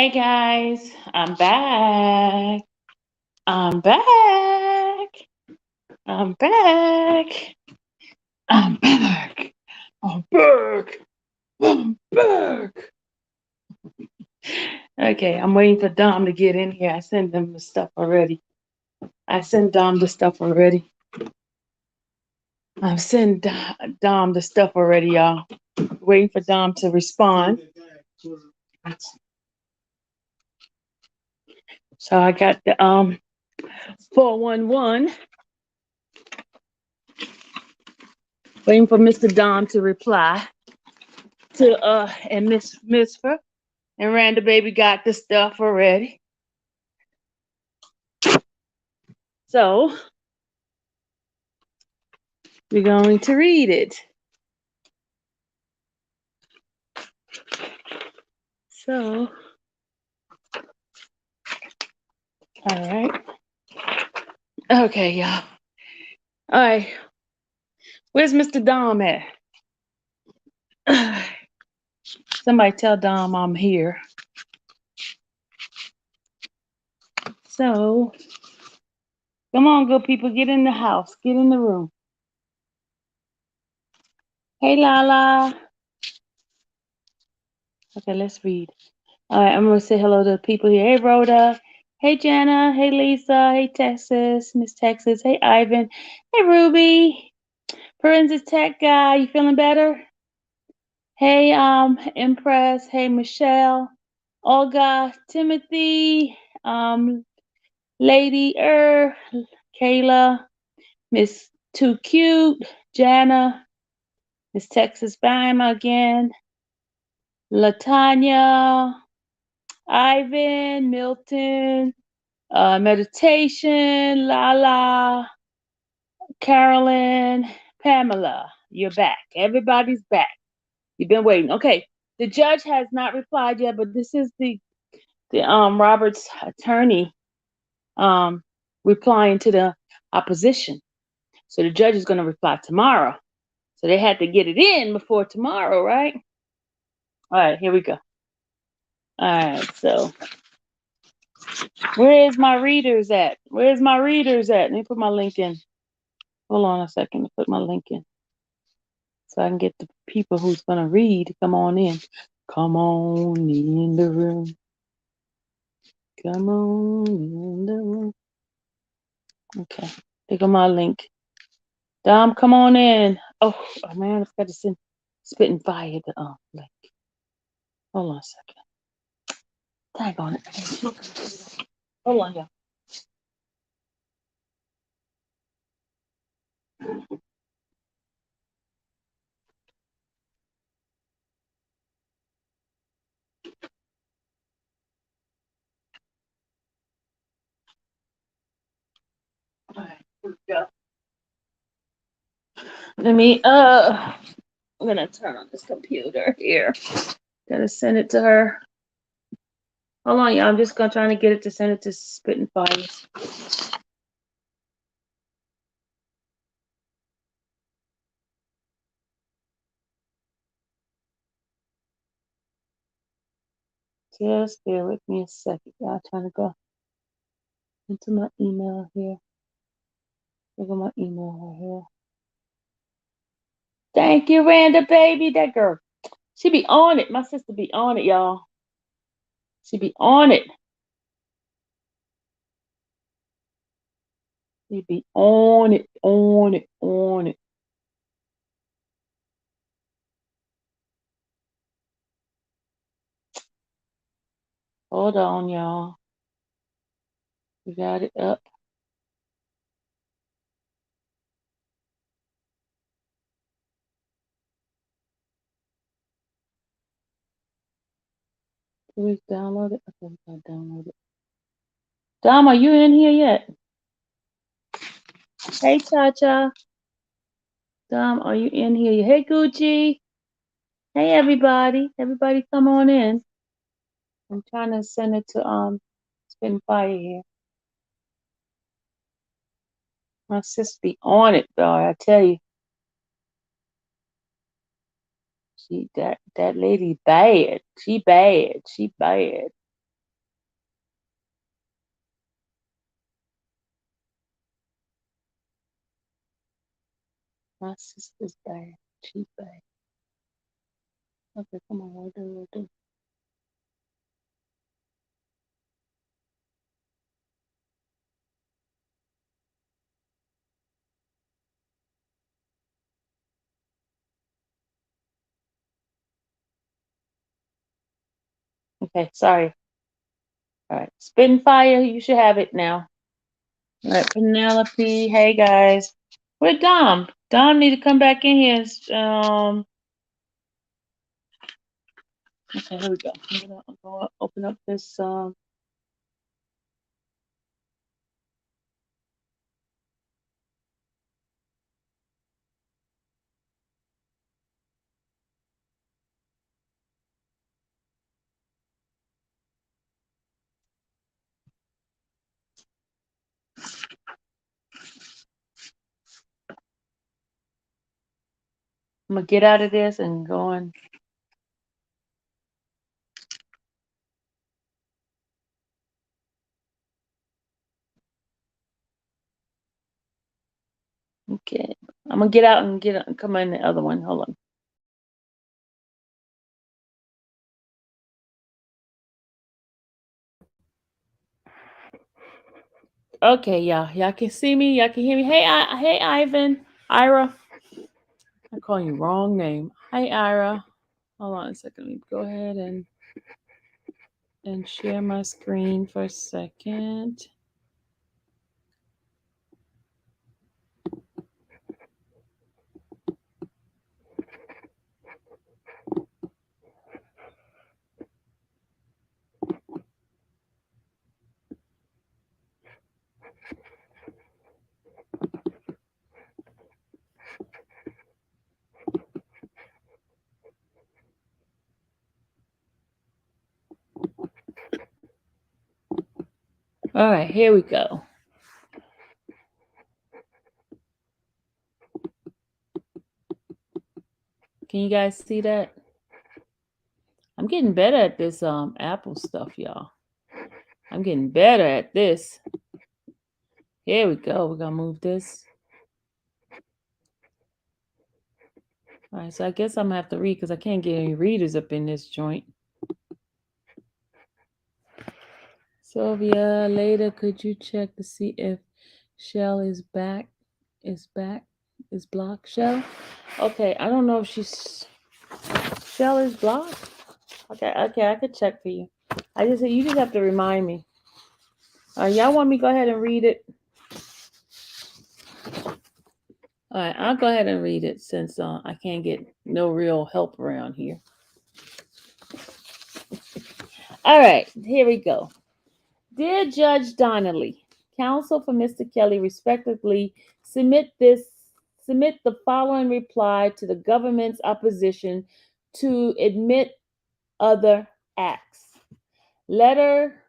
Hey guys, I'm back. I'm back. I'm back. I'm back. I'm back. I'm back. Okay, I'm waiting for Dom to get in here. I sent him the stuff already. I sent Dom the stuff already. I've sent Dom the stuff already, y'all. Waiting for Dom to respond. So I got the 411. Waiting for Mr. Dom to reply to and Miss Misfer. And Randa baby got the stuff already. So we're going to read it. So, all right. Okay, y'all. All right. Where's Mr. Dom at? Somebody tell Dom I'm here. So, come on, good people. Get in the house. Get in the room. Hey, Lala. Okay, let's read. All right, I'm going to say hello to the people here. Hey, Rhoda. Hey, Jana. Hey, Lisa. Hey, Texas. Miss Texas. Hey, Ivan. Hey, Ruby. Forensic Tech Guy. You feeling better? Hey, Impress. Hey, Michelle. Olga. Timothy. Lady Kayla. Miss Too Cute. Jana. Miss Texas Bama again. Latanya. Ivan. Milton. Meditation. Lala. Carolyn. Pamela. You're back. Everybody's back. You've been waiting. Okay. The judge has not replied yet, but this is the Robert's attorney replying to the opposition. So the judge is going to reply tomorrow. So they had to get it in before tomorrow, right? All right, here we go. All right, so where is my readers at? Where's my readers at? Let me put my link in. Hold on a second to put my link in so I can get the people who's going to read to come on in. Come on in the room. Come on in the room. Okay, pick up my link. Dom, come on in. Oh man, I've got to send spitting fire the link. Hold on a second. Tag on it. Hold on, y'all. All right, here we go. Let me I'm gonna turn on this computer here. Gotta send it to her. Hold on, y'all. I'm just gonna try to get it to send it to Spitting Fires. Just bear with me a second, y'all. Trying to go into my email here. Look at my email right here. Thank you, Randa, baby. That girl. She be on it. My sister be on it, y'all. She be on it. She be on it, on it, on it. Hold on, y'all. We got it up. Did we download it? I think I downloaded it. Dom, are you in here yet? Hey, Cha-Cha. Dom, are you in here? Hey, Gucci. Hey, everybody. Everybody come on in. I'm trying to send it to Spin Fire here. My sis be on it, though, I tell you. That lady bad. She bad. She bad. My sister's bad. She's bad. Okay, come on, we'll do. Okay, sorry. All right, Spitfire, you should have it now. All right, Penelope. Hey guys, where's Dom? Dom need to come back in here. Okay, here we go. I'm gonna open up this. I'm gonna get out of this and go on. Okay, I'm gonna get out and come in the other one. Hold on. Okay, y'all can see me. Y'all can hear me. Hey, hey, Ivan, Ira. I'm calling you wrong name. Hi, Ira. Hold on a second. Let me go ahead and share my screen for a second. All right, here we go. Can you guys see that? I'm getting better at this Apple stuff, y'all. I'm getting better at this. Here we go. We're gonna move this. All right, so I guess I'm gonna have to read because I can't get any readers up in this joint. Sylvia, later, could you check to see if Shell is back? Is blocked? Shell? Okay, I don't know if Shell is blocked. Okay, I could check for you. You just have to remind me. Y'all want me to go ahead and read it? All right, I'll go ahead and read it since I can't get no real help around here. All right, here we go. Dear Judge Donnelly, counsel for Mr. Kelly respectively submit the following reply to the government's opposition to admit other acts. Letter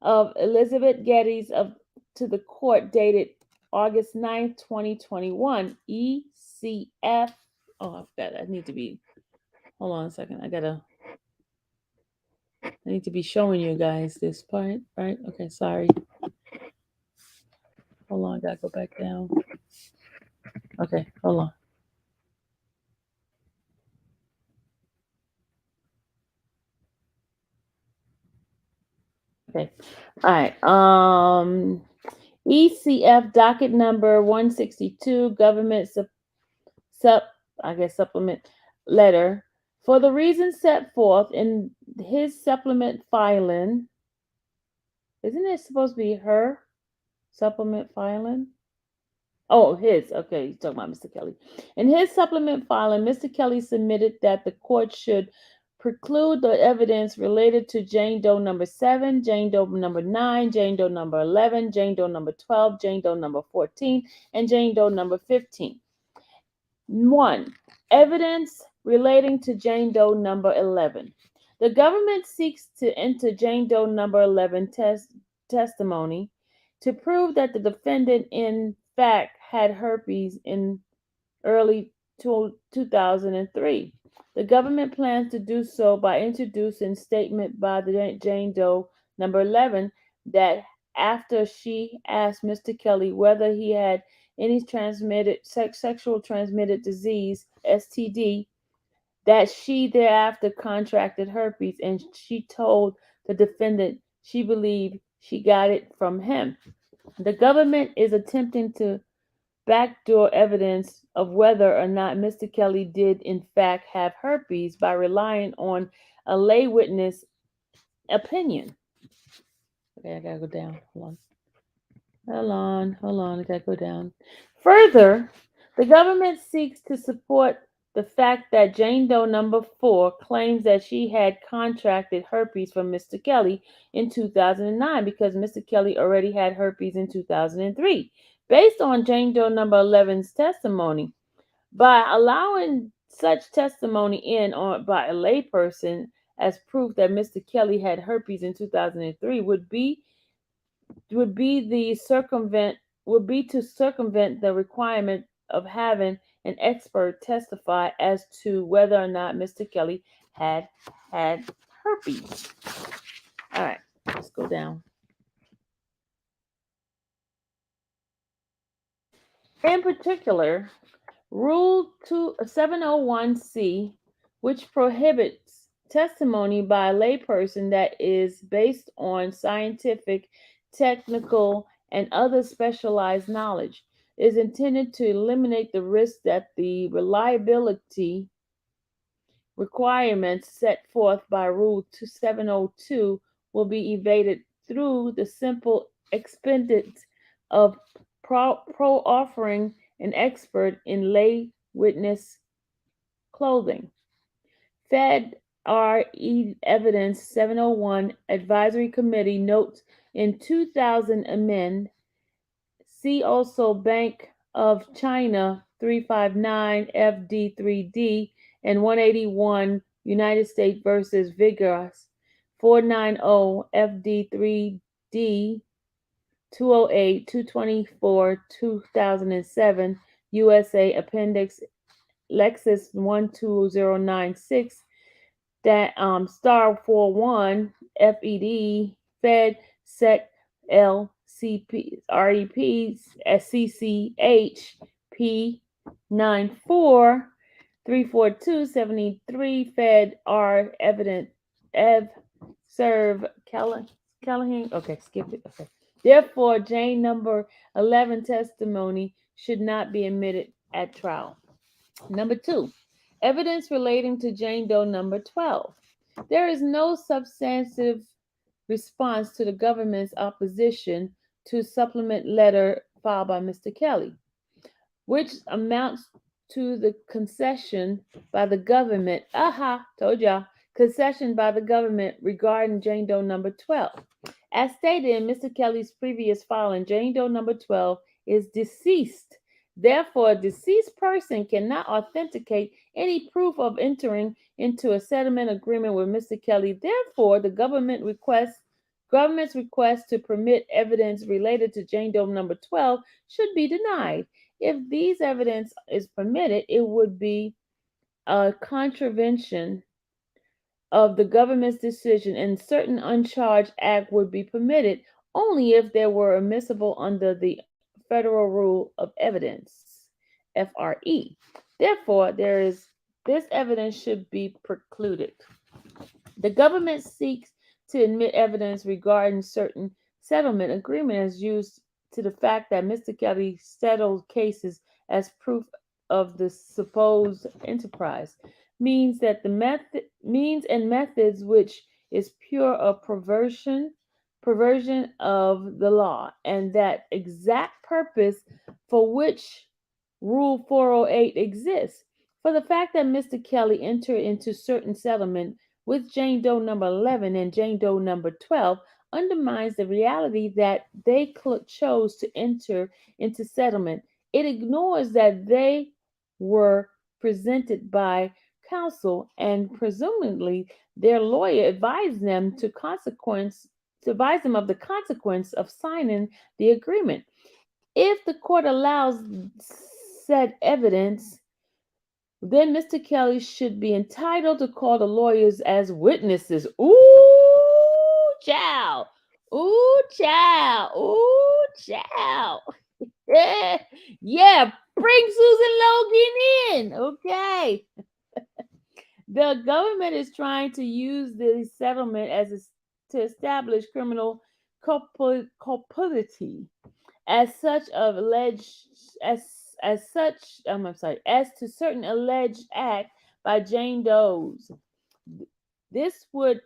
of Elizabeth Geddes to the court dated August 9th, 2021, ECF. Oh, I need to be, hold on a second. I need to be showing you guys this part, right? Okay, sorry. Hold on, I gotta go back down. Okay, hold on. Okay, all right. ECF docket number 162, government supplement letter. For the reasons set forth in his supplement filing, isn't it supposed to be her supplement filing? Oh, his. Okay, you're talking about Mr. Kelly. In his supplement filing, Mr. Kelly submitted that the court should preclude the evidence related to Jane Doe number 7, Jane Doe number 9, Jane Doe number 11, Jane Doe number 12, Jane Doe number 14, and Jane Doe number 15. 1. Evidence relating to Jane Doe number 11. The government seeks to enter Jane Doe number 11 testimony to prove that the defendant in fact had herpes in early 2003. The government plans to do so by introducing statement by the Jane Doe number 11 that after she asked Mr. Kelly whether he had any sexual transmitted disease, STD, that she thereafter contracted herpes, and she told the defendant she believed she got it from him. The government is attempting to backdoor evidence of whether or not Mr. Kelly did in fact have herpes by relying on a lay witness opinion. Okay, I gotta go down. Hold on, I gotta go down. Further, the government seeks to support the fact that Jane Doe number 4 claims that she had contracted herpes from Mr. Kelly in 2009 because Mr. Kelly already had herpes in 2003. Based on Jane Doe number 11's testimony, by allowing such testimony in on by a layperson as proof that Mr. Kelly had herpes in 2003 would be the circumvent would be to circumvent the requirement of having an expert testify as to whether or not Mr. Kelly had herpes. All right, let's go down. In particular, Rule 701C, which prohibits testimony by a layperson that is based on scientific, technical, and other specialized knowledge, is intended to eliminate the risk that the reliability requirements set forth by Rule 702 will be evaded through the simple expedient of offering an expert in lay witness clothing. Fed RE Evidence 701 Advisory Committee notes in 2000 amend. See also Bank of China 359 FD3D and 181 United States versus Vigorous 490 FD3D 208 224 2007 USA Appendix Lexus 12096 that star 41 FED Fed Sec LCP REP SCCH P 94 342 73 Fed R Evident Ev Serve Callahan. Okay, skip it. Okay. Therefore, Jane number 11 testimony should not be admitted at trial. Number 2, evidence relating to Jane Doe number 12. There is no substantive response to the government's opposition to supplement letter filed by Mr. Kelly, which amounts to the concession by the government. Told y'all. Concession by the government regarding Jane Doe number 12. As stated in Mr. Kelly's previous filing, Jane Doe number 12 is deceased. Therefore, a deceased person cannot authenticate any proof of entering into a settlement agreement with Mr. Kelly. Therefore, the government's request to permit evidence related to Jane Doe number 12 should be denied. If these evidence is permitted, it would be a contravention of the government's decision, and certain uncharged act would be permitted only if they were admissible under the Federal Rule of Evidence, FRE. Therefore, this evidence should be precluded. The government seeks to admit evidence regarding certain settlement agreement as used to the fact that Mr. Kelly settled cases as proof of the supposed enterprise means that the means and methods which is pure of perversion of the law, and that exact purpose for which Rule 408 exists. For the fact that Mr. Kelly entered into certain settlement with Jane Doe number 11 and Jane Doe number 12 undermines the reality that they chose to enter into settlement. It ignores that they were presented by counsel, and presumably their lawyer advised them of the consequence of signing the agreement. If the court allows said evidence, then Mr. Kelly should be entitled to call the lawyers as witnesses. Ooh, child. Ooh, child. Ooh, child. Yeah, bring Susan Logan in. Okay. The government is trying to use the settlement to establish criminal culpability as such of alleged as such I'm sorry as to certain alleged act by Jane Doe's. This would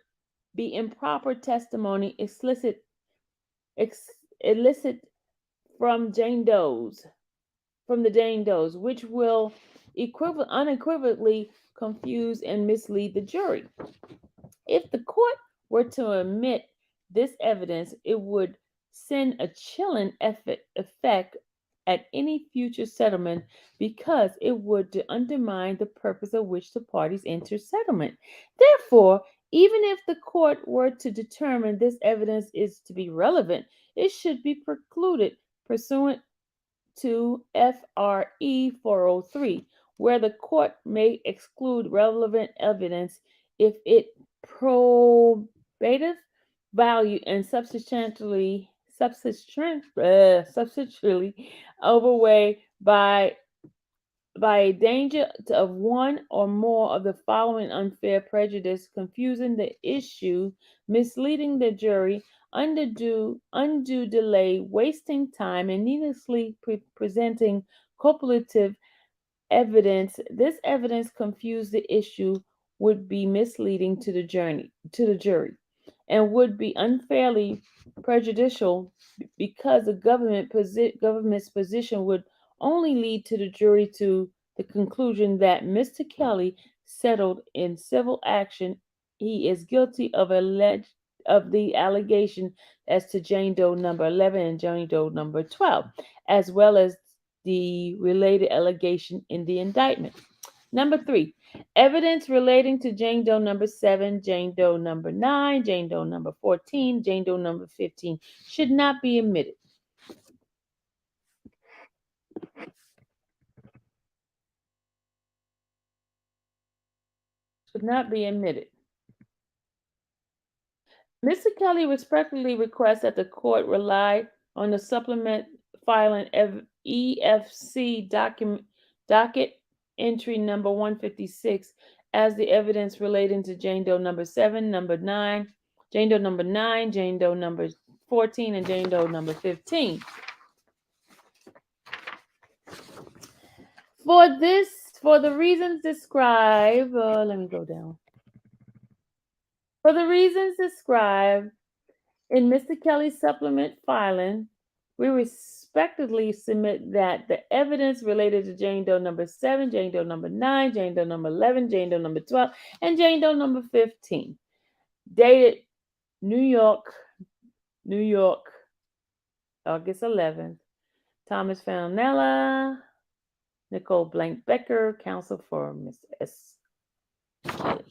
be improper testimony illicit from the Jane Doe's, which will unequivocally confuse and mislead the jury. If the court were to admit this evidence, it would send a chilling effect at any future settlement because it would undermine the purpose of which the parties enter settlement. Therefore, even if the court were to determine this evidence is to be relevant, it should be precluded pursuant to FRE 403, where the court may exclude relevant evidence if it probative value and substantially overweigh by a danger of one or more of the following unfair prejudice, confusing the issue, misleading the jury, undue delay, wasting time, and needlessly presenting copulative evidence. This evidence confused the issue, would be misleading to the jury, and would be unfairly prejudicial because the government's position would only lead to the jury to the conclusion that Mr. Kelly settled in civil action. He is guilty of the allegation as to Jane Doe number 11 and Jane Doe number 12, as well as the related allegation in the indictment. Number 3, evidence relating to Jane Doe number 7, Jane Doe number 9, Jane Doe number 14, Jane Doe number 15 should not be omitted. Should not be omitted. Mr. Kelly respectfully requests that the court rely on the supplement filing EFC docket entry number 156 as the evidence relating to Jane Doe number 7, number 9, Jane Doe number 9, Jane Doe number 14, and Jane Doe number 15. For the reasons described, let me go down. For the reasons described in Mr. Kelly's supplement filing, we respectively submit that the evidence related to Jane Doe number 7, Jane Doe number 9, Jane Doe number 11, Jane Doe number 12, and Jane Doe number 15, dated New York, August 11th. Thomas Fanella, Nicole Blank Becker, counsel for Ms. S. Kelly.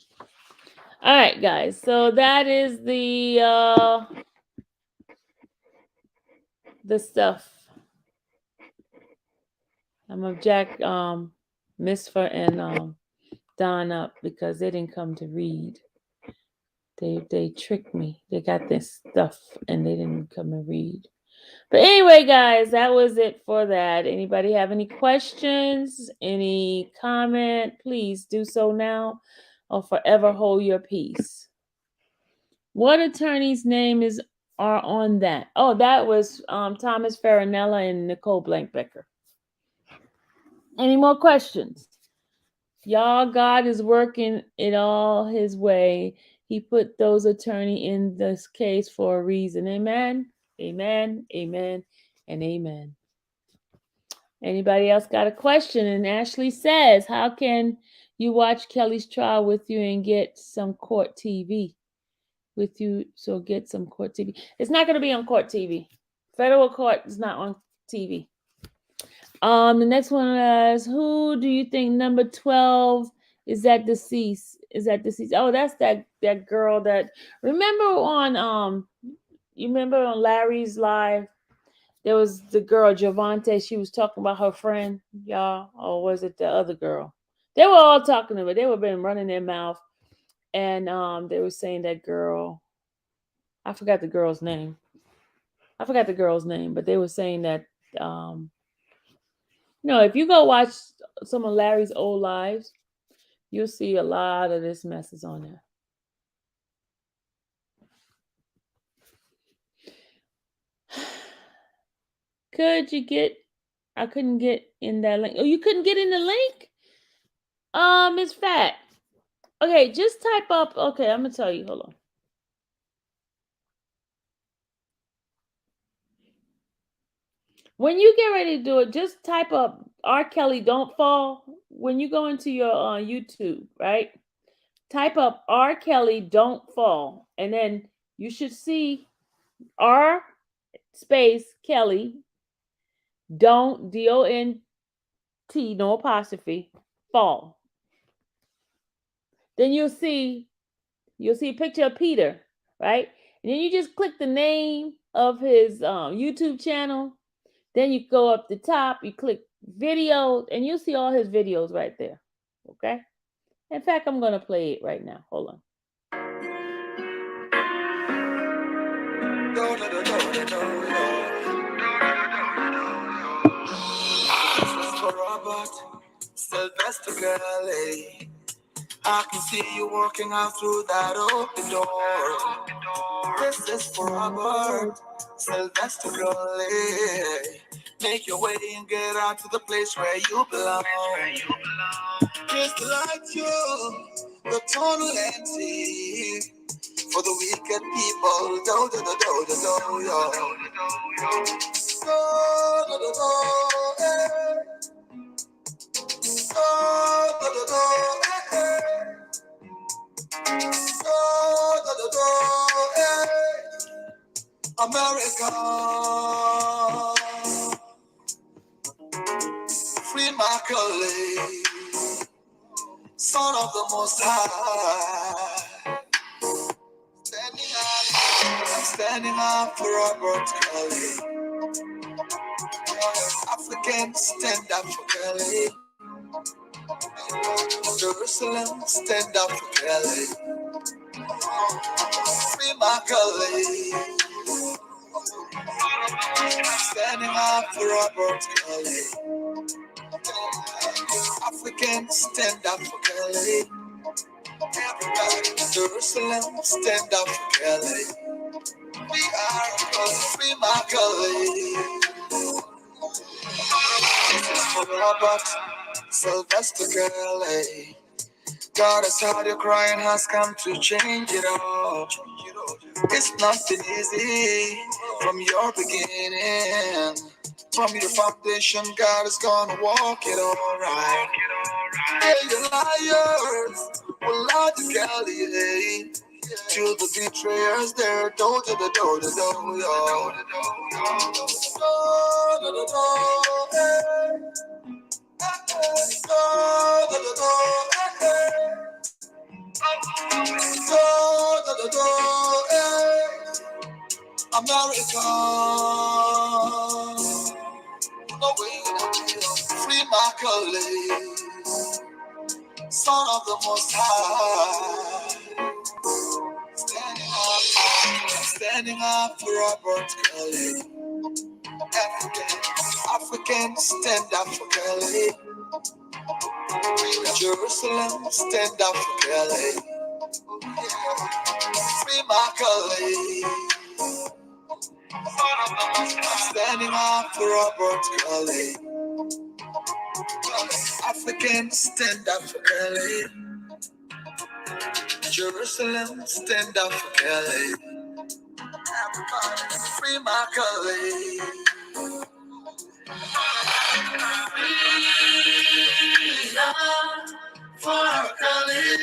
All right, guys. So that is the stuff. I'm gonna jack Misfer and Don up because they didn't come to read. They tricked me. They got this stuff and they didn't come and read. But anyway, guys, that was it for that. Anybody have any questions? Any comment? Please do so now or forever hold your peace. What attorney's name are on that? Oh, that was Thomas Farinella and Nicole Blankbecker. Any more questions? Y'all, God is working it all his way. He put those attorney in this case for a reason. Amen. Amen. Amen. And amen. Anybody else got a question? And Ashley says, how can you watch Kelly's trial with you and get some court TV with you? So get some court TV. It's not going to be on court TV. Federal court is not on TV. The next one is, who do you think number 12 is that deceased? Oh, that's that girl that, remember on you remember on Larry's Live, there was the girl Javante, she was talking about her friend, y'all, or was it the other girl? They were all talking about, they were been running their mouth, and they were saying that girl, I forgot the girl's name, but they were saying that No, if you go watch some of Larry's old lives, you'll see a lot of this mess is on there. Could you get? I couldn't get in that link. Oh, you couldn't get in the link? It's fat. Okay, just type up. Okay, I'm gonna tell you. Hold on. When you get ready to do it, just type up R. Kelly Don't Fall. When you go into your YouTube, right? Type up R. Kelly Don't Fall. And then you should see R space Kelly Don't DONT, no apostrophe, fall. Then you'll see a picture of Peter, right? And then you just click the name of his YouTube channel. Then you go up the top, you click videos, and you'll see all his videos right there. Okay? In fact, I'm going to play it right now. Hold on. Sylvester Gurley, I can see you walking out through that open door. This is for Robert, Sylvester Gurley. Make your way and get out to the place where you belong. Just like you, the tunnel empty. For the wicked people, do do do do do do yo. Do do do do, eh. Do do do do, eh. Do do do do, eh. America, free Michael Lee, son of the Most High. Standing up for Robert Kelly. Africans, stand up for Kelly. Jerusalem, stand up for Kelly. Free Kelly. Standing up for Robert Kelly. Africans, stand up for Kelly. Jerusalem, stand up for Kelly. We are free Kelly. For Robert Sylvester Kelly. God has heard your cry and has come to change it all. It's nothing easy from your beginning. From your foundation, God is gonna walk it all right. Hey, you liars, will lie to Kelly. To the betrayers, there, do do do do do do yo. Do do do do, hey. Do do do do, hey. Do do do, hey. America, no way, free Michael Lee, son of the Most High. Standing up for Robert Kelly. African, stand up for Kelly. Jerusalem, stand up for Kelly. Free Kelly. Standing up for Robert Kelly. African, stand up for Kelly. Jerusalem, stand up for Kelly. Free Kelly. Freedom for Kelly.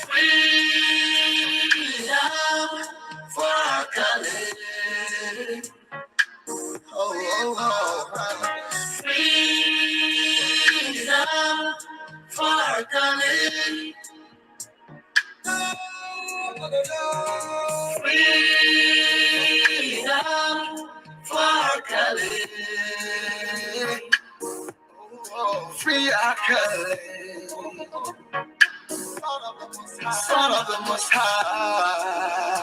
Freedom for Kelly. Oh. Freedom for Kelly. Freedom for Kelly. Free Kelly. Son of the Most High.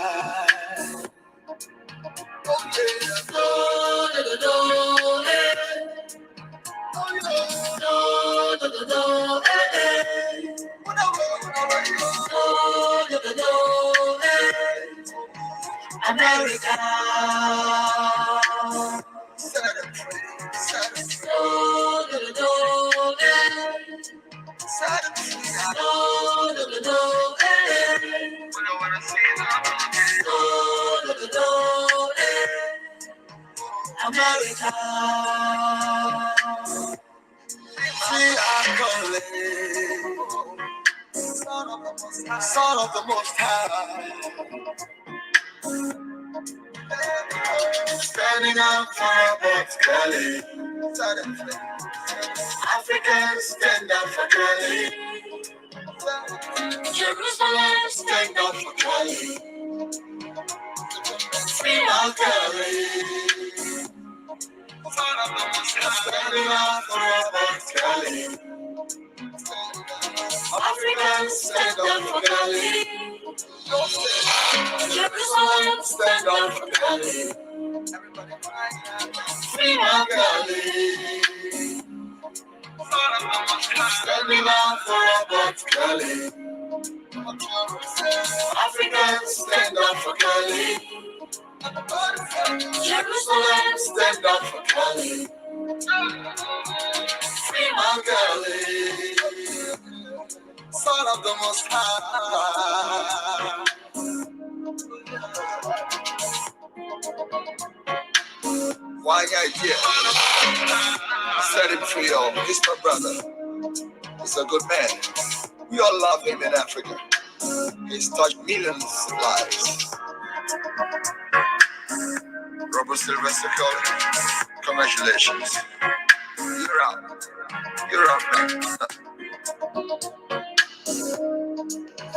Oh, yeah. America. America, free Akole, son of the Most High, standing up for what's calling. Africans stand up for Cali. Jerusalem stand up for Cali. Free Akole. Standing up for what's calling. Africans stand up for Cali. Jerusalem stand up for Cali. Free Cali. Standing up for what's calling. Africans stand up for Cali. Jerusalem stand up for Cali. Free Cali. Son of the Most High. Why are you here? Set him free, y'all. He's my brother. He's a good man. We all love him in Africa. He's touched millions of lives. Robert Sylvester Cole, congratulations. You're out. You're out, man.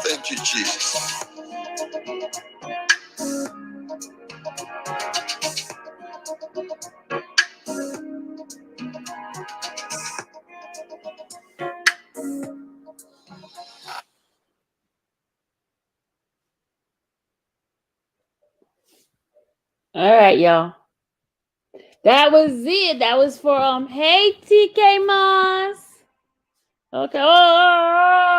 Thank you, Jesus. All right, y'all. That was it. That was for hey TK Moss. Okay. Oh.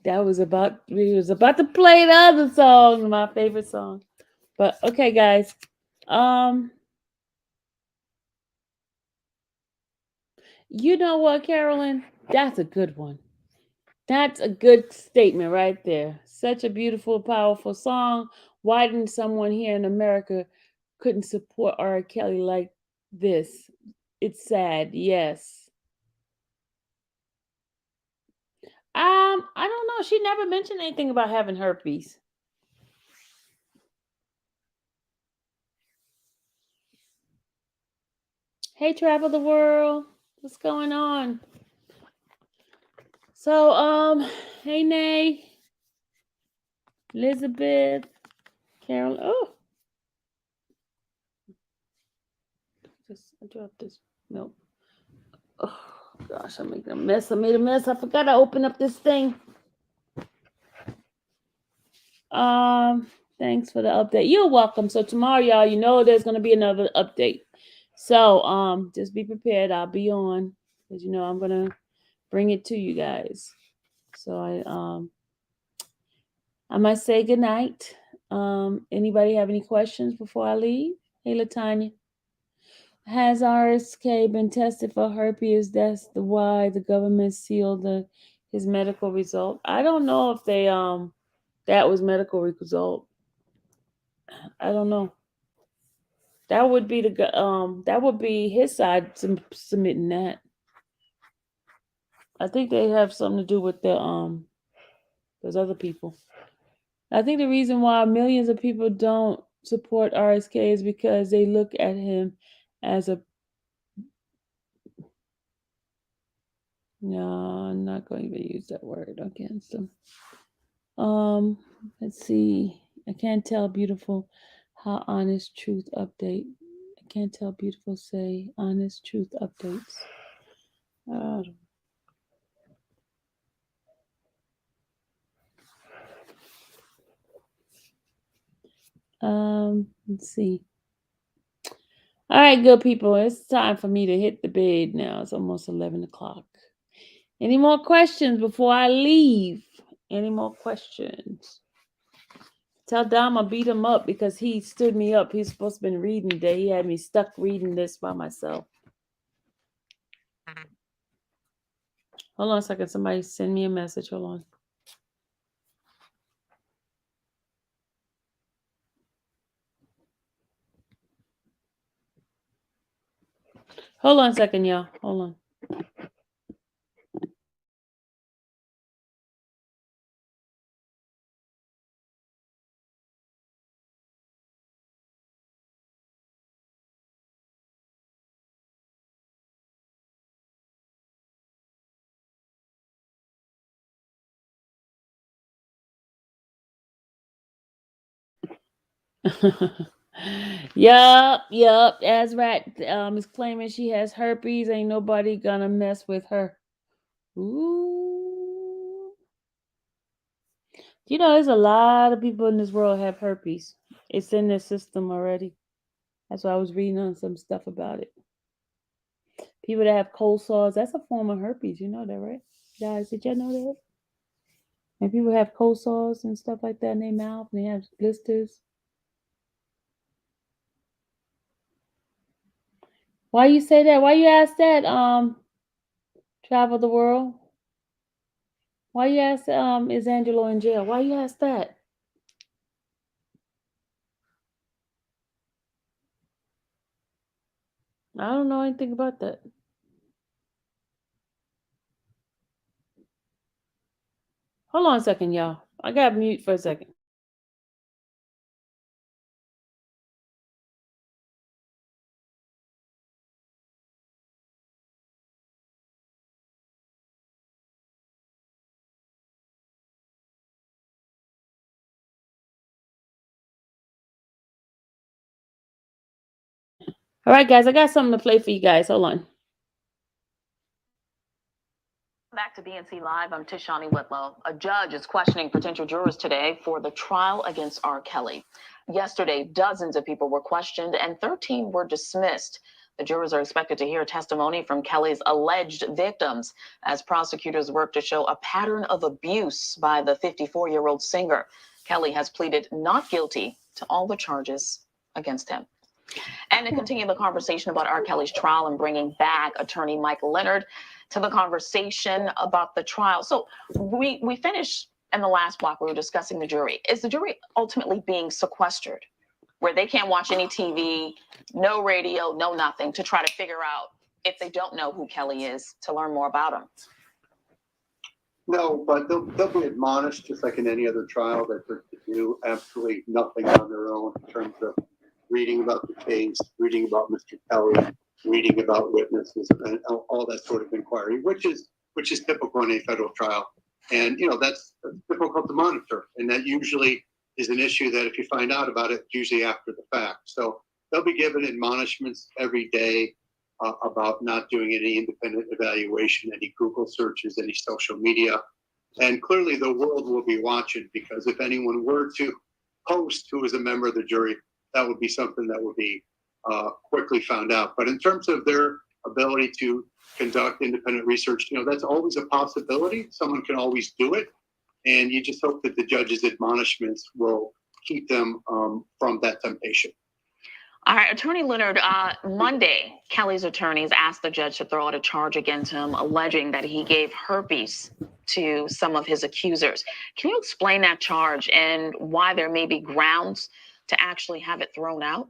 That was about we was about to play the other song, my favorite song. But okay, guys. You know what, Carolyn? That's a good one. That's a good statement right there. Such a beautiful, powerful song. Why didn't someone here in America couldn't support R. Kelly like this? It's sad, yes. I don't know. She never mentioned anything about having herpes. Hey, Travel the World. What's going on? So, hey, Nay. Elizabeth. Carol. Oh. I dropped this milk. Oh, gosh, I'm making a mess. I made a mess. I forgot to open up this thing. Thanks for the update. You're welcome. So tomorrow, y'all, you know there's gonna be another update. So just be prepared. I'll be on because you know I'm gonna bring it to you guys. So I might say good night. Anybody have any questions before I leave? Hey, Latanya. Has RSK been tested for herpes? That's why the government sealed his medical result. I don't know if they that was medical result. I don't know. That would be that would be his side submitting that. I think they have something to do with those other people. I think the reason why millions of people don't support RSK is because they look at him as a no, I'm not going to use that word against him. Let's see. I can't tell beautiful how honest truth update. I can't tell beautiful say honest truth updates. Let's see. All right, good people. It's time for me to hit the bed now. It's almost 11 o'clock. Any more questions before I leave? Any more questions? Tell Dom I beat him up because he stood me up. He's supposed to have been reading today. He had me stuck reading this by myself. Hold on a second. Somebody send me a message. Hold on. Hold on a second, y'all. Hold on. Yup. Azrat is claiming she has herpes. Ain't nobody gonna mess with her. Ooh. You know, there's a lot of people in this world have herpes. It's in their system already. That's why I was reading on some stuff about it. People that have cold sores, that's a form of herpes. You know that, right? Guys, did y'all know that? And people have cold sores and stuff like that in their mouth, and they have blisters. Why you say that? Why you ask that? Travel the world. Why you ask? Is Angelo in jail? Why you ask that? I don't know anything about that. Hold on a second, y'all. I got mute for a second. All right, guys, I got something to play for you guys. Hold on. Back to BNC Live, I'm Tishani Whitlow. A judge is questioning potential jurors today for the trial against R. Kelly. Yesterday, dozens of people were questioned and 13 were dismissed. The jurors are expected to hear testimony from Kelly's alleged victims as prosecutors work to show a pattern of abuse by the 54-year-old singer. Kelly has pleaded not guilty to all the charges against him. And to continue the conversation about R. Kelly's trial and bringing back attorney Mike Leonard to the conversation about the trial. So we finished in the last block, we were discussing the jury. Is the jury ultimately being sequestered where they can't watch any TV, no radio, no nothing, to try to figure out, if they don't know who Kelly is, to learn more about him? No, but they'll be admonished just like in any other trial that they're to do absolutely nothing on their own in terms of reading about the case, reading about Mr. Kelly, reading about witnesses, and all that sort of inquiry, which is typical in a federal trial. And that's difficult to monitor, and that usually is an issue that if you find out about it, usually after the fact. So they'll be given admonishments every day about not doing any independent evaluation, any Google searches, any social media. And clearly the world will be watching, because if anyone were to post who is a member of the jury, that would be something that would be quickly found out. But in terms of their ability to conduct independent research, that's always a possibility. Someone can always do it. And you just hope that the judge's admonishments will keep them from that temptation. All right, Attorney Leonard, Monday, Kelly's attorneys asked the judge to throw out a charge against him, alleging that he gave herpes to some of his accusers. Can you explain that charge and why there may be grounds to actually have it thrown out?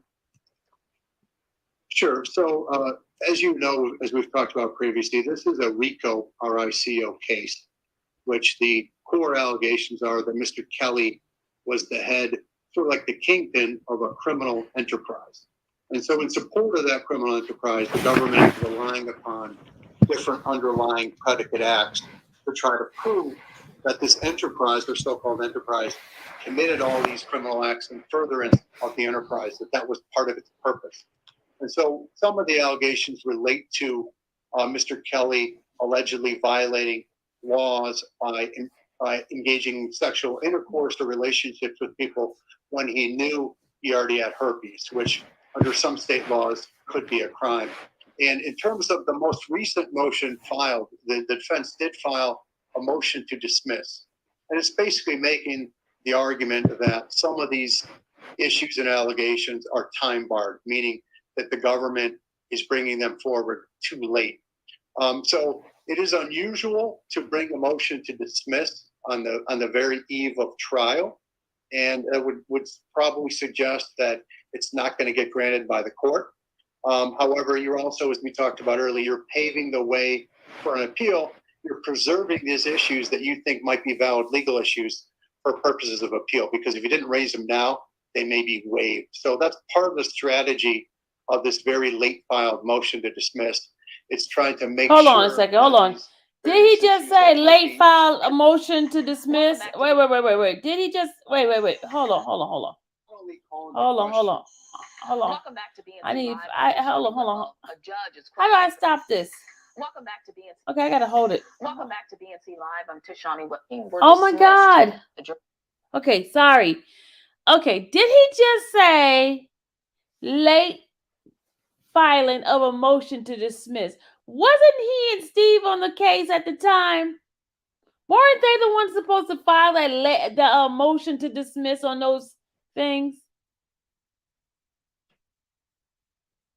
Sure. So, as you know, as we've talked about previously, this is a RICO, R-I-C-O case, which the core allegations are that Mr. Kelly was the head, sort of like the kingpin of a criminal enterprise. And so in support of that criminal enterprise, the government is relying upon different underlying predicate acts to try to prove that this enterprise, or so-called enterprise, committed all these criminal acts in furtherance of the enterprise, that was part of its purpose. And so some of the allegations relate to Mr. Kelly allegedly violating laws by engaging in sexual intercourse or relationships with people when he knew he already had herpes, which under some state laws could be a crime. And in terms of the most recent motion filed, the defense did file a motion to dismiss. And it's basically making the argument that some of these issues and allegations are time barred, meaning that the government is bringing them forward too late. So it is unusual to bring a motion to dismiss on the very eve of trial. And I would probably suggest that it's not going to get granted by the court. However, you're also, as we talked about earlier, you're paving the way for an appeal. You're preserving these issues that you think might be valid legal issues for purposes of appeal, because if you didn't raise them now, they may be waived. So that's part of the strategy of this very late filed motion to dismiss. It's trying to make Hold sure. on a second. Hold on. Did he just say late file a motion to dismiss? Wait. Did he just wait? Hold on. Welcome back to BNC I need. Live. Hold on. A judge is How do I questioning- stop this? Welcome back to BNC. Okay, I gotta hold it. Welcome back to BNC Live. I'm Tishani Whitlow. We're Oh my dismissed. God. The jury- Okay, sorry. Okay, did he just say late filing of a motion to dismiss? Wasn't he and Steve on the case at the time? Weren't they the ones supposed to file the motion to dismiss on those things?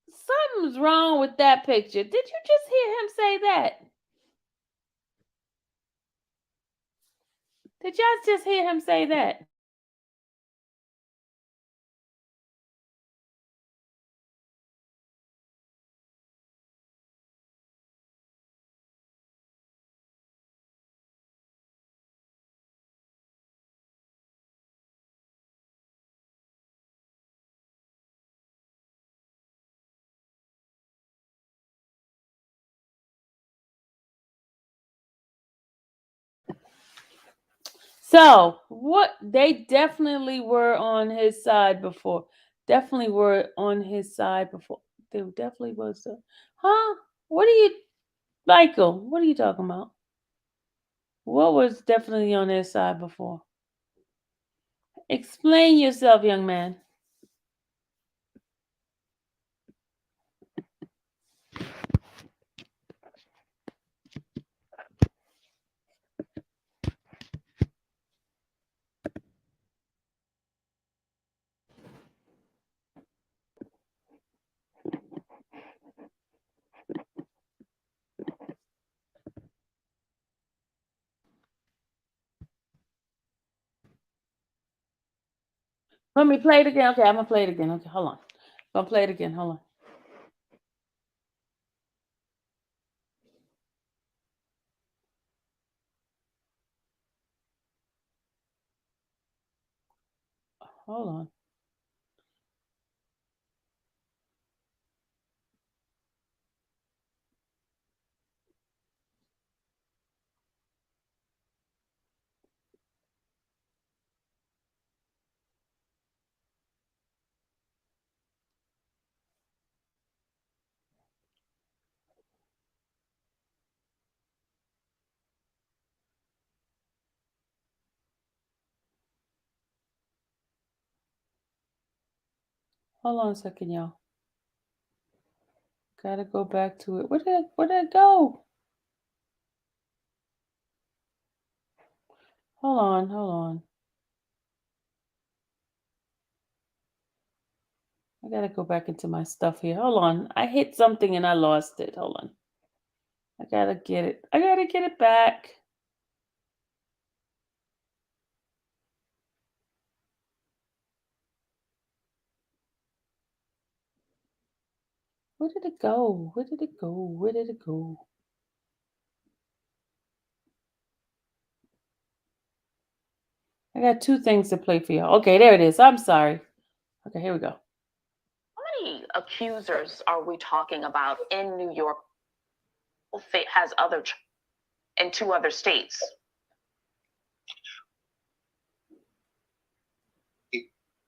Something's wrong with that picture. Did you just hear him say that? Did y'all just hear him say that? So, what they definitely were on his side before. Definitely were on his side before. There definitely was. Huh? What are you, Michael? What are you talking about? What was definitely on his side before? Explain yourself, young man. Let me play it again. Okay, I'm gonna play it again. Okay, hold on. I'm gonna play it again. Hold on. Hold on. Hold on a second, y'all. Gotta go back to it. Where did it go? Hold on. I gotta go back into my stuff here. Hold on. I hit something and I lost it. Hold on. I gotta get it. I gotta get it back. Where did it go? Where did it go? Where did it go? I got two things to play for y'all. Okay, there it is. I'm sorry. Okay, here we go. How many accusers are we talking about in New York? Has in 2 other states.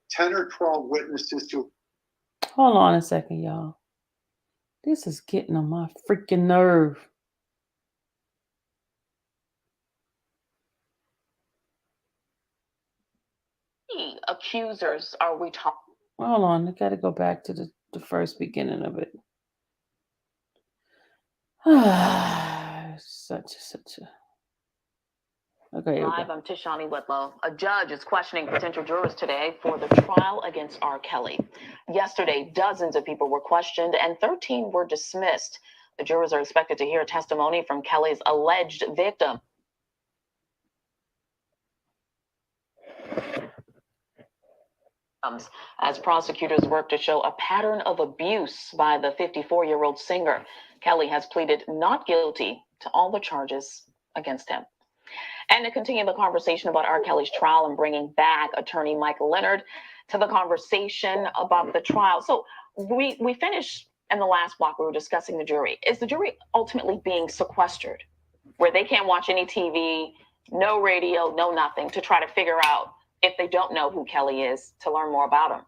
10 or 12 witnesses to. Hold on a second, y'all. This is getting on my freaking nerve. How many accusers are we talking? Hold on. I gotta go back to the the first beginning of it. such a. Okay, here we Live, go. I'm Tishani Whitlow. A judge is questioning potential jurors today for the trial against R. Kelly. Yesterday, dozens of people were questioned and 13 were dismissed. The jurors are expected to hear testimony from Kelly's alleged victim. As prosecutors work to show a pattern of abuse by the 54-year-old singer, Kelly has pleaded not guilty to all the charges against him. And to continue the conversation about R. Kelly's trial and bringing back attorney Michael Leonard to the conversation about the trial. So we finished in the last block, we were discussing the jury. Is the jury ultimately being sequestered where they can't watch any TV, no radio, no nothing, to try to figure out, if they don't know who Kelly is, to learn more about him?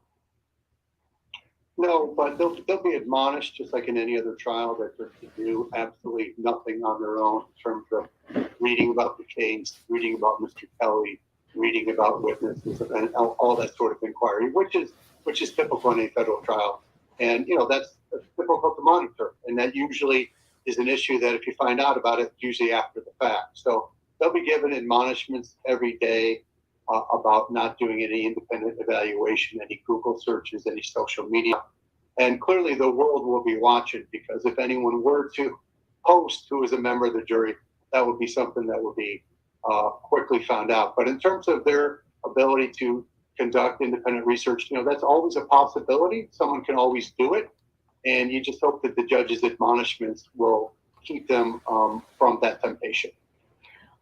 No, but they'll be admonished, just like in any other trial, that they're to do absolutely nothing on their own in terms of reading about the case, reading about Mr. Kelly, reading about witnesses, and all that sort of inquiry, which is typical in a federal trial. And that's difficult to monitor, and that usually is an issue that if you find out about it, usually after the fact. So they'll be given admonishments every day about not doing any independent evaluation, any Google searches, any social media. And clearly the world will be watching, because if anyone were to post who is a member of the jury, that would be something that would be quickly found out. But in terms of their ability to conduct independent research, that's always a possibility. Someone can always do it. And you just hope that the judge's admonishments will keep them from that temptation.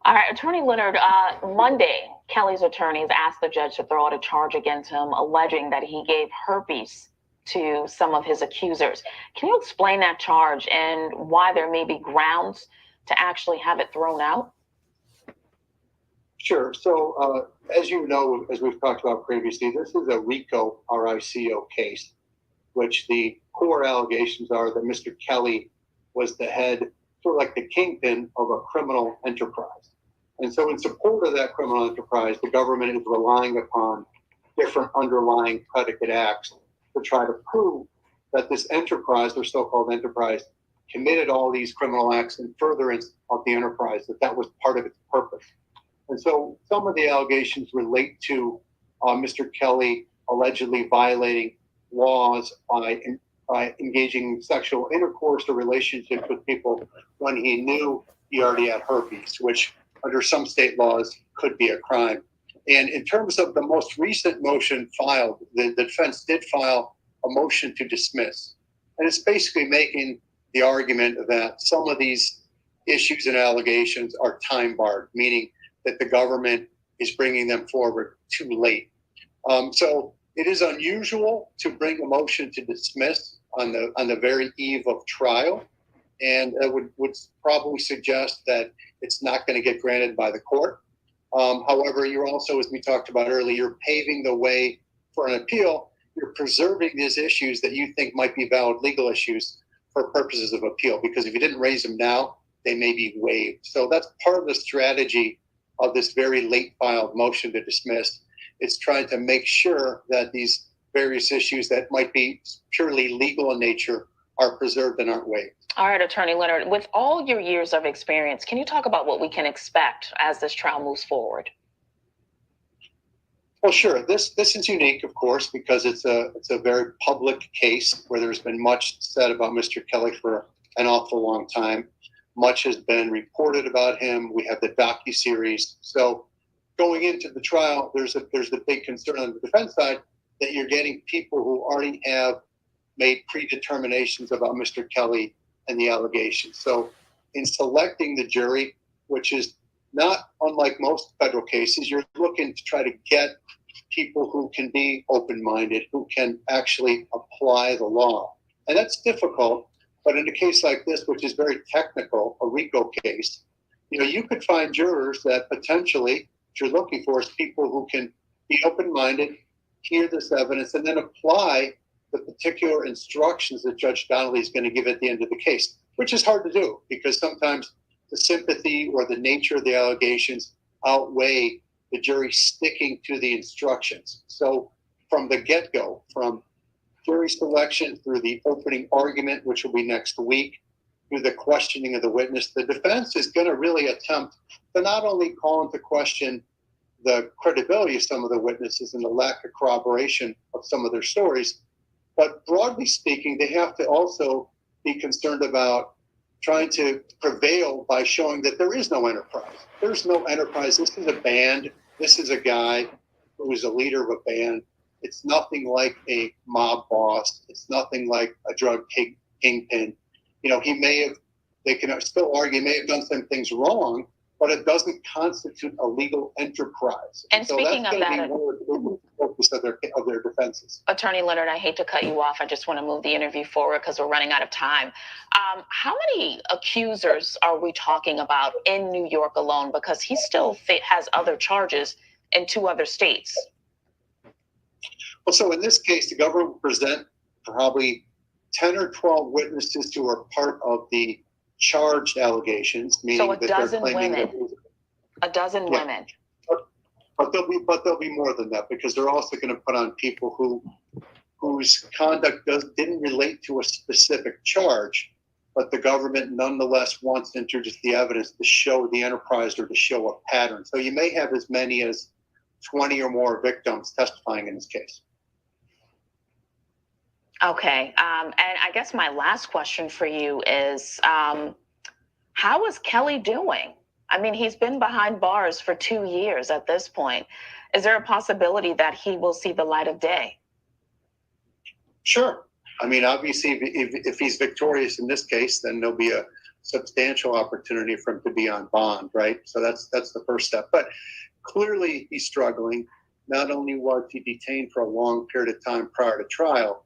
All right, Attorney Leonard, Monday, Kelly's attorneys asked the judge to throw out a charge against him, alleging that he gave herpes to some of his accusers. Can you explain that charge and why there may be grounds to actually have it thrown out? Sure. So, as you know, as we've talked about previously, this is a RICO, R-I-C-O case, which the core allegations are that Mr. Kelly was the head, sort of like the kingpin of a criminal enterprise. And so in support of that criminal enterprise, the government is relying upon different underlying predicate acts to try to prove that this enterprise, or so-called enterprise, committed all these criminal acts in furtherance of the enterprise, that was part of its purpose. And so some of the allegations relate to Mr. Kelly allegedly violating laws by engaging in sexual intercourse or relationships with people when he knew he already had herpes, which under some state laws could be a crime. And in terms of the most recent motion filed, the defense did file a motion to dismiss. And it's basically making the argument that some of these issues and allegations are time barred, meaning that the government is bringing them forward too late. So it is unusual to bring a motion to dismiss on the very eve of trial, and it would probably suggest that it's not going to get granted by the court. However, you're also, as we talked about earlier, you're paving the way for an appeal. You're preserving these issues that you think might be valid legal issues for purposes of appeal, because if you didn't raise them now, they may be waived. So that's part of the strategy of this very late filed motion to dismiss. It's trying to make sure that these various issues that might be purely legal in nature are preserved and aren't waived. All right, Attorney Leonard, with all your years of experience, can you talk about what we can expect as this trial moves forward? Well, sure. This is unique, of course, because it's a very public case where there's been much said about Mr. Kelly for an awful long time. Much has been reported about him. We have the docuseries. So going into the trial, there's the big concern on the defense side that you're getting people who already have made predeterminations about Mr. Kelly and the allegations. So in selecting the jury, which is not unlike most federal cases, you're looking to try to get people who can be open-minded, who can actually apply the law. And that's difficult, but in a case like this, which is very technical, a RICO case, you could find jurors that potentially what you're looking for is people who can be open-minded, hear this evidence, and then apply the particular instructions that Judge Donnelly is going to give at the end of the case, which is hard to do because sometimes the sympathy or the nature of the allegations outweigh the jury sticking to the instructions. So from the get-go, from jury selection, through the opening argument, which will be next week, through the questioning of the witness, the defense is going to really attempt to not only call into question the credibility of some of the witnesses and the lack of corroboration of some of their stories, but broadly speaking, they have to also be concerned about trying to prevail by showing that there is no enterprise. There's no enterprise. This is a band. This is a guy who is a leader of a band. It's nothing like a mob boss. It's nothing like a drug kingpin. You know, they can still argue, he may have done some things wrong, but it doesn't constitute a legal enterprise. And so speaking that's of that, the focus of their defenses. Attorney Leonard, I hate to cut you off. I just want to move the interview forward because we're running out of time. How many accusers are we talking about in New York alone? Because he still has other charges in 2 other states. Well, so in this case, the government will present probably 10 or 12 witnesses who are part of the charged allegations, meaning So a that dozen they're claiming women. A dozen Yeah. women. But there'll be more than that, because they're also going to put on people whose conduct didn't relate to a specific charge, but the government nonetheless wants to introduce the evidence to show the enterprise or to show a pattern. So you may have as many as 20 or more victims testifying in this case. Okay. And I guess my last question for you is, how is Kelly doing? I mean, he's been behind bars for 2 years at this point. Is there a possibility that he will see the light of day? Sure. I mean, obviously, if he's victorious in this case, then there'll be a substantial opportunity for him to be on bond, right? So that's the first step. But clearly, he's struggling. Not only was he detained for a long period of time prior to trial,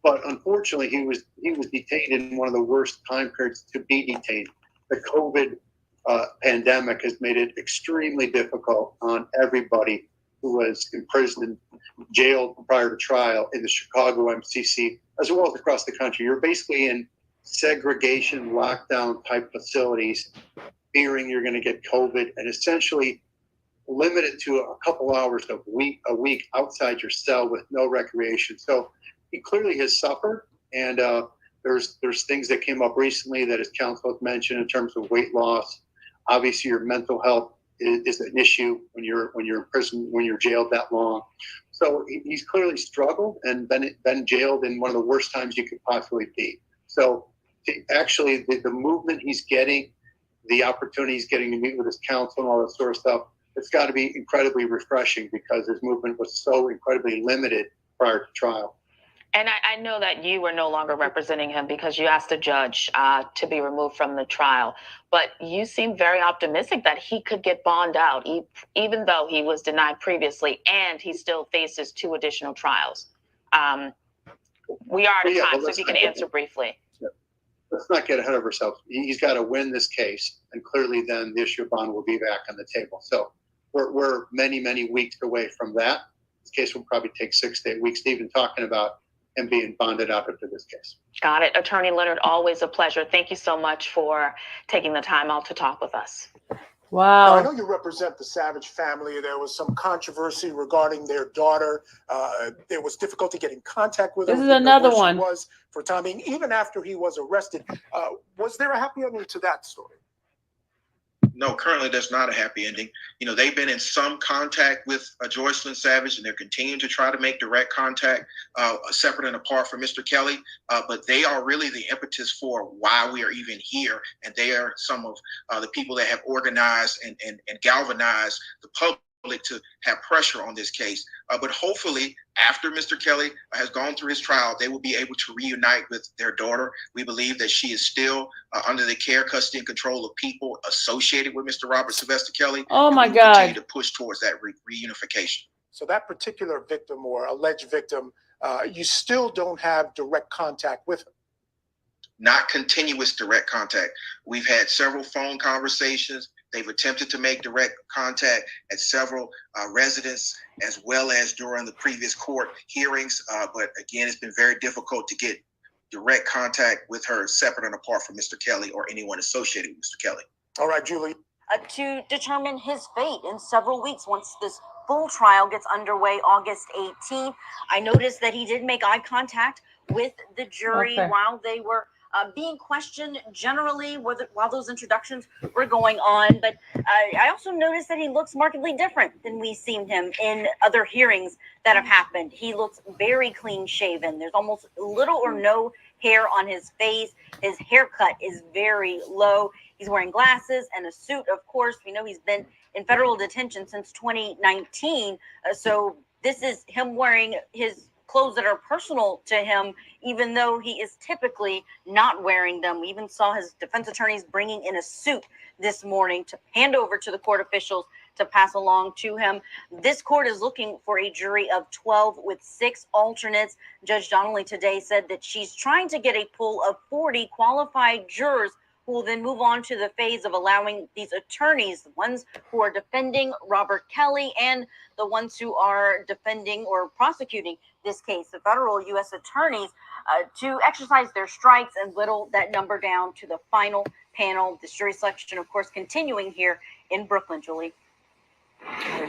but unfortunately, he was detained in one of the worst time periods to be detained. The COVID pandemic has made it extremely difficult on everybody who was imprisoned, jailed prior to trial in the Chicago MCC, as well as across the country. You're basically in segregation, lockdown type facilities, fearing you're going to get COVID, and essentially limited to a couple hours a week outside your cell with no recreation. So he clearly has suffered, and there's things that came up recently that his counsel has mentioned in terms of weight loss. Obviously, your mental health is an issue when you're in prison, when you're jailed that long. So he's clearly struggled and been jailed in one of the worst times you could possibly be. So actually, the movement he's getting, the opportunity he's getting to meet with his counsel and all that sort of stuff, it's got to be incredibly refreshing, because his movement was so incredibly limited prior to trial. And I know that you were no longer representing him because you asked the judge to be removed from the trial. But you seem very optimistic that he could get bond out, even though he was denied previously, and he still faces 2 additional trials. We are out of time, so if you can answer briefly. Let's not get ahead of ourselves. He's got to win this case, and clearly then the issue of bond will be back on the table. So we're many, many weeks away from that. This case will probably take 6 to 8 weeks to even talking about him being bonded out after this case. Got it. Attorney Leonard, always a pleasure. Thank you so much for taking the time out to talk with us. Wow. Now, I know you represent the Savage family. There was some controversy regarding their daughter. There was difficulty getting contact with her. This is another one. Was for time being, even after he was arrested. Was there a happy ending to that story? No, currently there's not a happy ending. You know, they've been in some contact with Joycelyn Savage, and they're continuing to try to make direct contact separate and apart from Mr. Kelly. But they are really the impetus for why we are even here. And they are some of the people that have organized and galvanized the public to have pressure on this case. But hopefully, after Mr. Kelly has gone through his trial, they will be able to reunite with their daughter. We believe that she is still under the care, custody, and control of people associated with Mr. Robert Sylvester Kelly. Oh my God! Continue God. to push towards that reunification. So that particular victim or alleged victim, you still don't have direct contact with him. Not continuous direct contact. We've had several phone conversations. They've attempted to make direct contact at several residents, as well as during the previous court hearings. But again, it's been very difficult to get direct contact with her separate and apart from Mr. Kelly or anyone associated with Mr. Kelly. All right, Julie. To determine his fate in several weeks once this full trial gets underway August 18th. I noticed that he did make eye contact with the jury while they were being questioned generally while those introductions were going on. But I also noticed that he looks markedly different than we've seen him in other hearings that have happened. He looks very clean shaven. There's almost little or no hair on his face. His haircut is very low. He's wearing glasses and a suit. Of course, we know he's been in federal detention since 2019. So this is him wearing his clothes that are personal to him, even though he is typically not wearing them. We even saw his defense attorneys bringing in a suit this morning to hand over to the court officials to pass along to him. This court is looking for a jury of 12 with 6 alternates. Judge Donnelly today said that she's trying to get a pool of 40 qualified jurors who will then move on to the phase of allowing these attorneys, the ones who are defending Robert Kelly and the ones who are defending or prosecuting this case, the federal U.S. attorneys, to exercise their strikes and whittle that number down to the final panel. This jury selection, of course, continuing here in Brooklyn, Julie.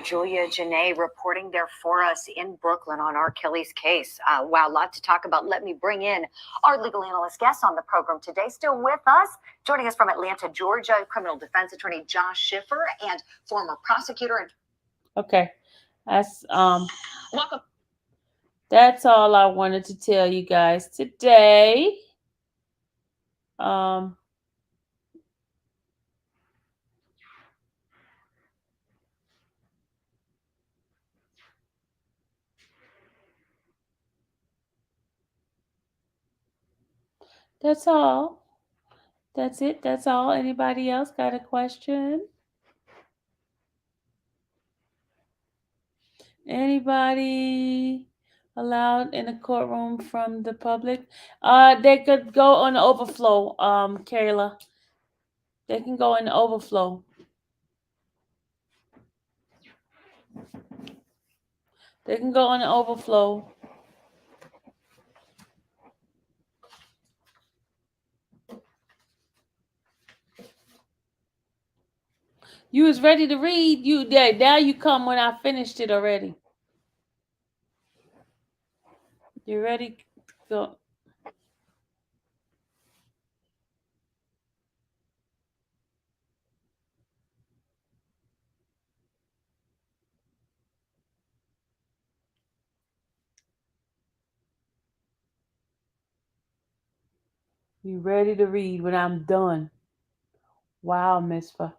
Julia Janae reporting there for us in Brooklyn on R. Kelly's case. Wow, a lot to talk about. Let me bring in our legal analyst guest on the program today. Still with us, joining us from Atlanta, Georgia, criminal defense attorney Josh Schiffer and former prosecutor. Okay, that's Welcome. That's all I wanted to tell you guys today. That's all. That's it. That's all. Anybody else got a question? Anybody allowed in the courtroom from the public? They could go on the overflow, Kayla. They can go in the overflow. They can go on the overflow. You was ready to read. Now you come when I finished it already. You ready? Go. You ready to read when I'm done? Wow, Misfa.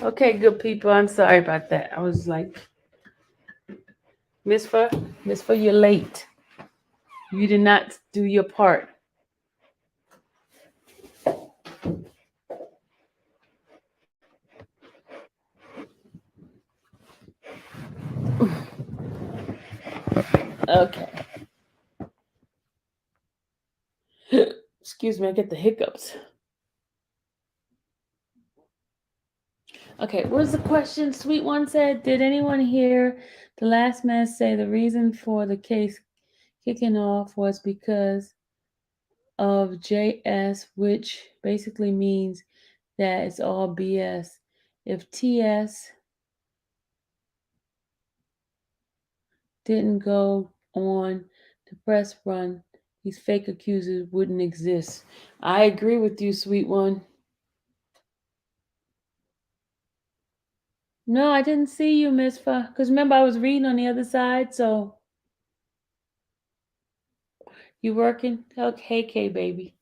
Okay, good people. I'm sorry about that. I was like, Misfa, you're late. You did not do your part. Okay. Excuse me, I get the hiccups. Okay, what was the question? Sweet One said, did anyone hear the last man say the reason for the case kicking off was because of JS, which basically means that it's all BS. If TS didn't go on the press run, these fake accusers wouldn't exist. I agree with you, Sweet One. No, I didn't see you, Miss Fa. Because remember, I was reading on the other side, so. You working? Okay, K baby.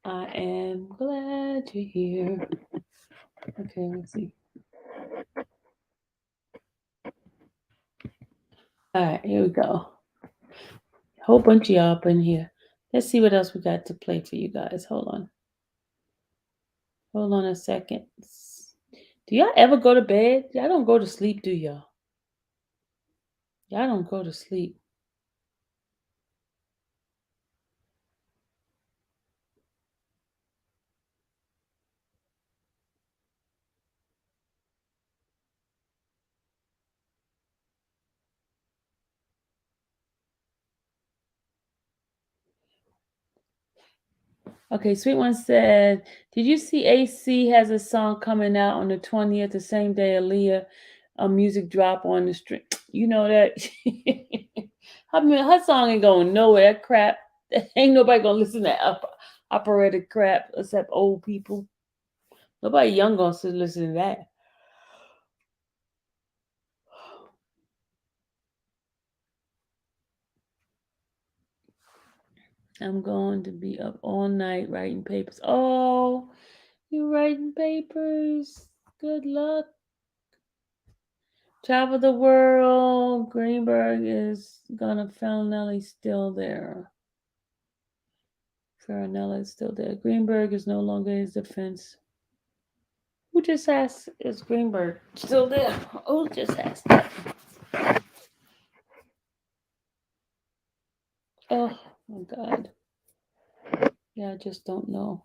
I am glad you're here. Okay, let's see. All right, here we go. Whole bunch of y'all up in here. Let's see what else we got to play for you guys. Hold on. Hold on a second. Do y'all ever go to bed? Y'all don't go to sleep, do y'all? Y'all don't go to sleep. Okay, Sweet One said, did you see AC has a song coming out on the 20th, the same day Aaliyah, a music drop on the stream? You know that? I mean, her song ain't going nowhere. That crap. Ain't nobody gonna listen to that operatic crap except old people. Nobody young gonna listen to that. I'm going to be up all night writing papers. Oh, you writing papers? Good luck. Travel the world. Greenberg is gonna. Farinelli's still there. Farinelli is still there. Greenberg is no longer his defense. Who just asked? Is Greenberg still there? Who just asked that? Oh my God. Yeah, I just don't know.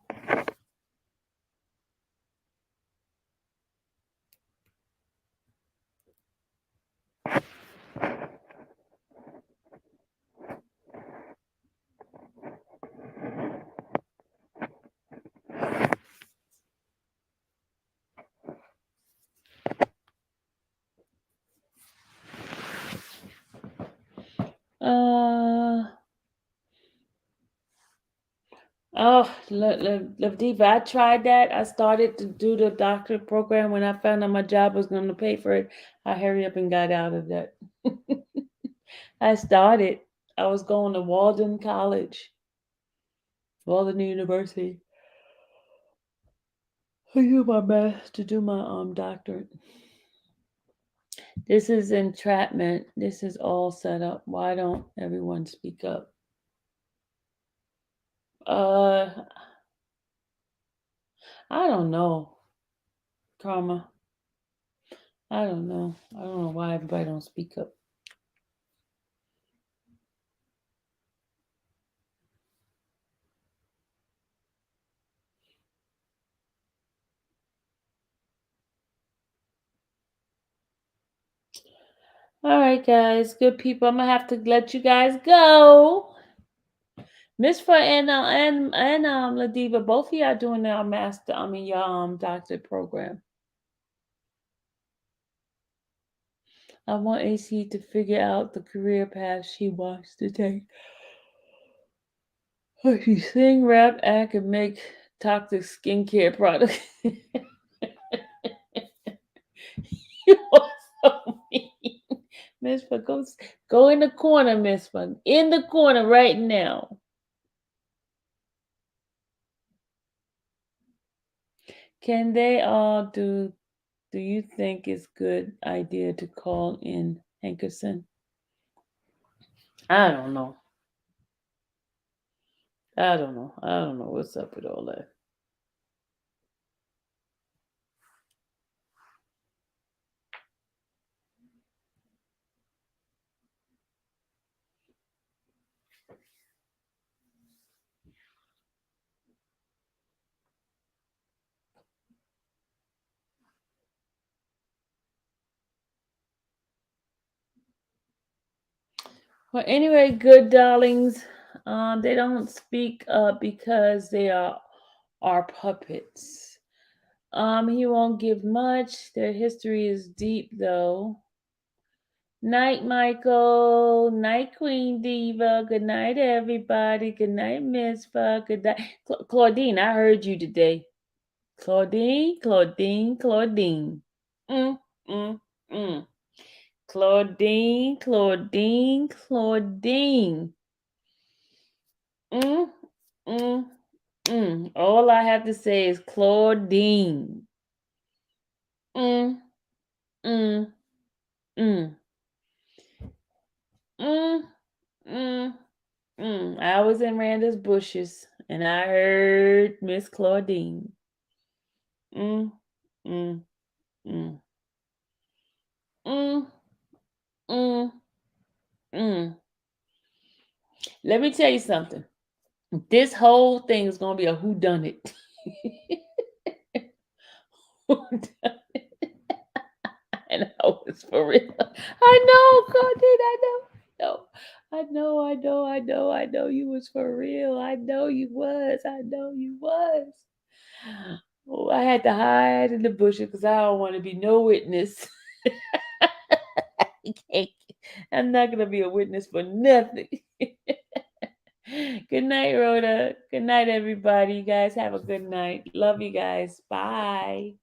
Oh, Lavdiva, I tried that. I started to do the doctorate program. When I found out my job was going to pay for it, I hurry up and got out of that. I started. I was going to Walden College, Walden University. I do my best to do my doctorate. This is entrapment. This is all set up. Why don't everyone speak up? I don't know. Karma. I don't know. I don't know why everybody don't speak up. All right, guys. Good people. I'm gonna have to let you guys go. Miss Fa and Ladiva, both of y'all doing our your doctorate program. I want AC to figure out the career path she wants to take. She sing, rap, act, and make toxic skincare products. You are so mean. Miss Fa, go in the corner, Miss Fa. In the corner right now. Can they all do you think it's good idea to call in Hankerson? I don't know. I don't know what's up with all that. Well, anyway, good darlings. They don't speak up because they are our puppets. He won't give much. Their history is deep, though. Night, Michael. Night, Queen Diva. Good night, everybody. Good night, Miss Fuck. Good night, Claudine. I heard you today. Claudine. Mm, mm, mm. Claudine. Mm, mm, mm. All I have to say is Claudine. Mm, mm, mm. Mm, mm, mm. I was in Randall's bushes and I heard Miss Claudine. Mm, mm, mm. Mm, mm, mm. Let me tell you something. This whole thing is gonna be a whodunit. And I was for real. I know, Claudine. I know. You was for real. I know you was. Oh, I had to hide in the bushes because I don't want to be no witness. I'm not gonna be a witness for nothing. Good night, Rhoda. Good night, everybody. You guys have a good night. Love you guys. Bye.